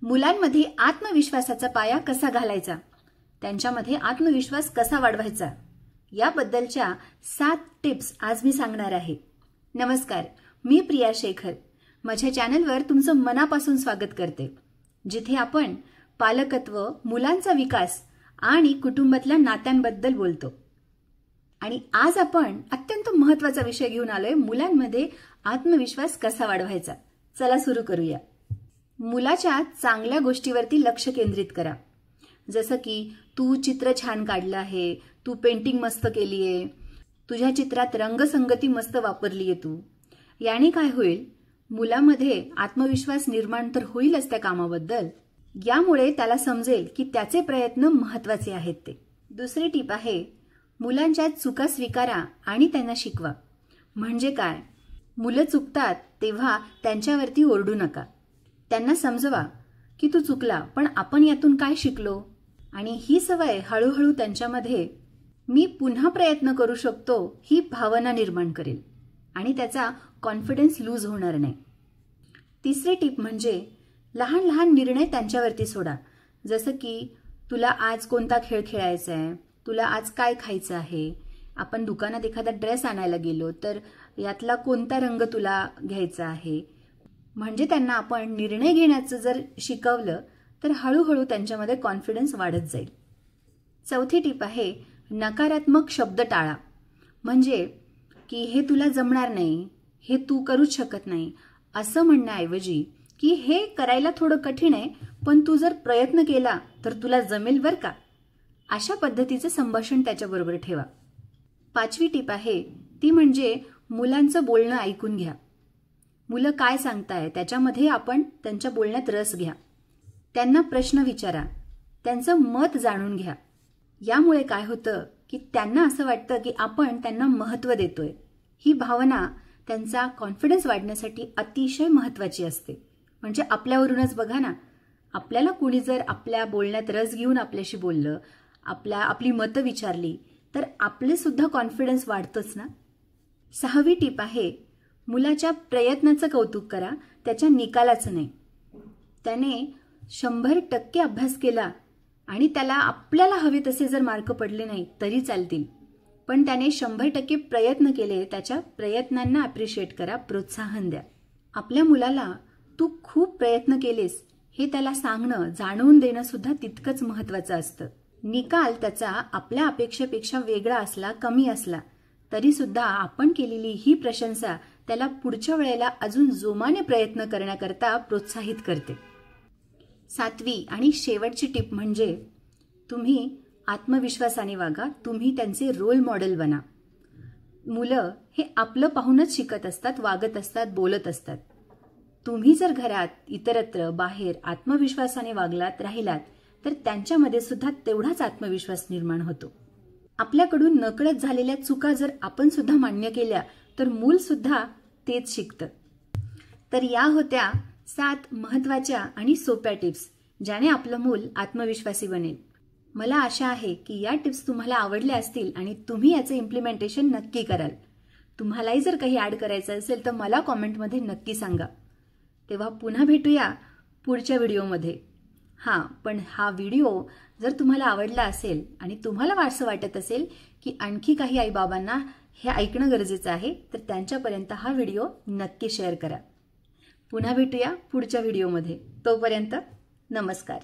मुलांमध्ये आत्मविश्वासाचा पाया कसा घालायचा, त्यांच्यामध्ये आत्मविश्वास कसा वाढवायचा याबद्दलच्या 7 टिप्स आज मी सांगणार आहे। नमस्कार, मी प्रिया शेखर। माझ्या चॅनलवर तुमचं मनापासून स्वागत करते, जिथे आपण पालकत्व, मुलांचा विकास आणि कुटुंबातल्या नात्यांबद्दल बोलतो। आणि आज आपण अत्यंत महत्त्वाचा विषय घेऊन आलोय, मुलांमध्ये आत्मविश्वास कसा वाढवायचा। चला सुरू करूया। मुलाच्या चांगल्या गोष्टीवरती लक्ष केंद्रित करा, जसं की तू चित्र छान काढलं आहे, तू पेंटिंग मस्त केली आहे, तुझ्या चित्रात रंगसंगती मस्त वापरली आहे तू। याने काय होईल, मुलामध्ये आत्मविश्वास निर्माण तर होईलच त्या कामाबद्दल, यामुळे त्याला समजेल की त्याचे प्रयत्न महत्त्वाचे आहेत ते। दुसरी टीप आहे, मुलांच्या चुका स्वीकारा आणि त्यांना शिकवा। म्हणजे काय, मुलं चुकतात तेव्हा त्यांच्यावरती ओरडू नका, त्यांना समजवा की तू चुकला, पण आपण यातून काय शिकलो। आणि ही सवय हळूहळू त्यांच्यामध्ये मी पुन्हा प्रयत्न करू शकतो ही भावना निर्माण करेल आणि त्याचा कॉन्फिडन्स लूज होणार नाही। तिसरी टीप म्हणजे लहान लहान निर्णय त्यांच्यावरती सोडा, जसं की तुला आज कोणता खेळ खेळायचा आहे, तुला आज काय खायचं आहे, आपण दुकानात एखादा ड्रेस आणायला गेलो तर यातला कोणता रंग तुला घ्यायचा आहे। म्हणजे त्यांना आपण निर्णय घेण्याचं जर शिकवलं तर हळूहळू त्यांच्यामध्ये कॉन्फिडन्स वाढत जाईल। चौथी टीप आहे, नकारात्मक शब्द टाळा। म्हणजे की हे तुला जमणार नाही, हे तू करूच शकत नाही असं म्हणण्याऐवजी की हे करायला थोडं कठीण आहे, पण तू जर प्रयत्न केला तर तुला जमेल बरं का, अशा पद्धतीचं संभाषण त्याच्याबरोबर ठेवा। पाचवी टीप आहे ती म्हणजे मुलांचं बोलणं ऐकून घ्या। मुलं काय सांगताय त्याच्यामध्ये आपण त्यांच्या बोलण्यात रस घ्या, त्यांना प्रश्न विचारा, त्यांचं मत जाणून घ्या। यामुळे काय होतं की त्यांना असं वाटतं की आपण त्यांना महत्त्व देतोय। ही भावना त्यांचा कॉन्फिडन्स वाढण्यासाठी अतिशय महत्त्वाची असते। म्हणजे आपल्यावरूनच बघा ना, आपल्याला कुणी जर आपल्या बोलण्यात रस घेऊन आपल्याशी बोललं, आपली मतं विचारली तर आपले सुद्धा कॉन्फिडन्स वाढतोच ना। सहावी टीप आहे, मुलाच्या प्रयत्नाचं कौतुक करा, त्याच्या निकालाचं नाही। त्याने 100% अभ्यास केला आणि त्याला आपल्याला हवे तसे जर मार्क पडले नाही तरी चालतील, पण त्याने 100% प्रयत्न केले, त्याच्या प्रयत्नांना अप्रिशिएट करा, प्रोत्साहन द्या। आपल्या मुलाला तू खूप प्रयत्न केलेस हे त्याला सांगणं, जाणवून देणं सुद्धा तितकंच महत्त्वाचं असतं। निकाल त्याचा आपल्या अपेक्षेपेक्षा वेगळा असला, कमी असला तरी सुद्धा आपण केलेली ही प्रशंसा त्याला पुढच्या वेळेला अजून जोमाने प्रयत्न करण्याकरता प्रोत्साहित करते। सातवी आणि शेवटची टिप म्हणजे तुम्ही आत्मविश्वासाने वागा, तुम्ही त्यांचे रोल मॉडेल बना। मुलं हे आपलं पाहूनच शिकत असतात, वागत असतात, बोलत असतात। तुम्ही जर घरात, इतरत्र, बाहेर आत्मविश्वासाने वागलात, राहिलात तर त्यांच्यामध्ये सुद्धा तेवढाच आत्मविश्वास निर्माण होतो। आपल्याकडून नकळत झालेल्या चुका जर आपण सुद्धा मान्य केल्या तर मूल सुद्धा तेच शिकतं। तर या होत्या 7 महत्त्वाच्या आणि सोप्या टिप्स, ज्याने आपलं मूल आत्मविश्वासी बनेल। मला आशा आहे की या टिप्स तुम्हाला आवडल्या असतील आणि तुम्ही याचं इम्प्लिमेंटेशन नक्की कराल। तुम्हालाही जर काही ऍड करायचं असेल तर मला कॉमेंटमध्ये नक्की सांगा। तेव्हा पुन्हा भेटूया पुढच्या व्हिडिओमध्ये। पण हा व्हिडिओ जर तुम्हाला आवडला असेल आणि तुम्हाला असं वाटत असेल की आणखी काही आईबाबांना हे ऐकणं गरजेचं आहे तर त्यांच्यापर्यंत हा व्हिडिओ नक्की शेअर करा। पुन्हा भेटूया पुढच्या व्हिडिओमध्ये, तोपर्यंत नमस्कार।